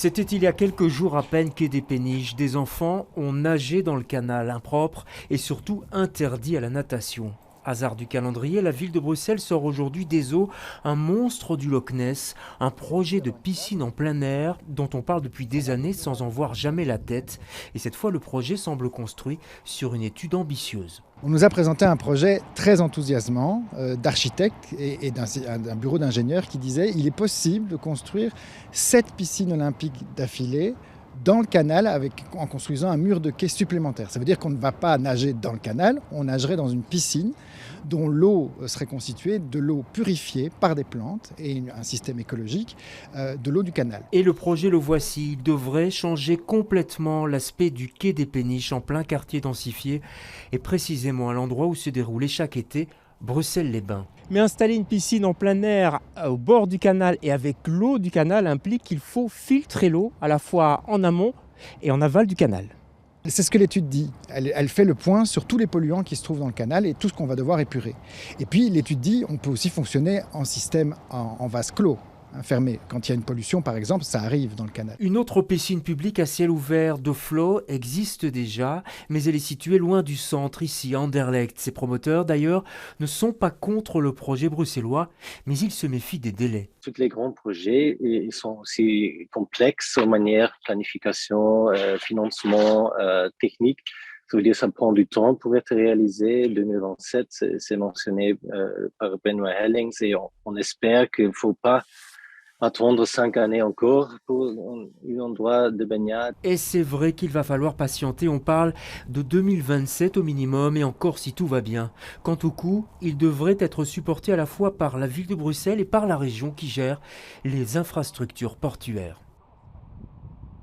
C'était il y a quelques jours à peine quai des Péniches. Des enfants ont nagé dans le canal, impropre et surtout interdit à la natation. Hasard du calendrier, la ville de Bruxelles sort aujourd'hui des eaux un monstre du Loch Ness, un projet de piscine en plein air dont on parle depuis des années sans en voir jamais la tête. Et cette fois, le projet semble construit sur une étude ambitieuse. On nous a présenté un projet très enthousiasmant d'architectes et d'un bureau d'ingénieurs qui disait qu'il est possible de construire 7 piscines olympiques d'affilée dans le canal en construisant un mur de quai supplémentaire. Ça veut dire qu'on ne va pas nager dans le canal, on nagerait dans une piscine dont l'eau serait constituée de l'eau purifiée par des plantes et un système écologique de l'eau du canal. Et le projet, le voici, il devrait changer complètement l'aspect du quai des Péniches en plein quartier densifié et précisément à l'endroit où se déroulait chaque été Bruxelles-les-Bains. Mais installer une piscine en plein air au bord du canal et avec l'eau du canal implique qu'il faut filtrer l'eau à la fois en amont et en aval du canal. C'est ce que l'étude dit. Elle fait le point sur tous les polluants qui se trouvent dans le canal et tout ce qu'on va devoir épurer. Et puis l'étude dit qu'on peut aussi fonctionner en système en vase clos, fermé. Quand il y a une pollution, par exemple, ça arrive dans le canal. Une autre piscine publique à ciel ouvert de flot existe déjà, mais elle est située loin du centre, ici, à Anderlecht. Ses promoteurs, d'ailleurs, ne sont pas contre le projet bruxellois, mais ils se méfient des délais. Tous les grands projets ils sont aussi complexes en manière planification, financement, technique. Ça veut dire que ça prend du temps pour être réalisé. 2027, c'est mentionné par Benoît Hellings et on espère qu'il ne faut pas attendre 5 années encore pour un endroit de baignade. Et c'est vrai qu'il va falloir patienter, on parle de 2027 au minimum et encore si tout va bien. Quant au coût, il devrait être supporté à la fois par la ville de Bruxelles et par la région qui gère les infrastructures portuaires.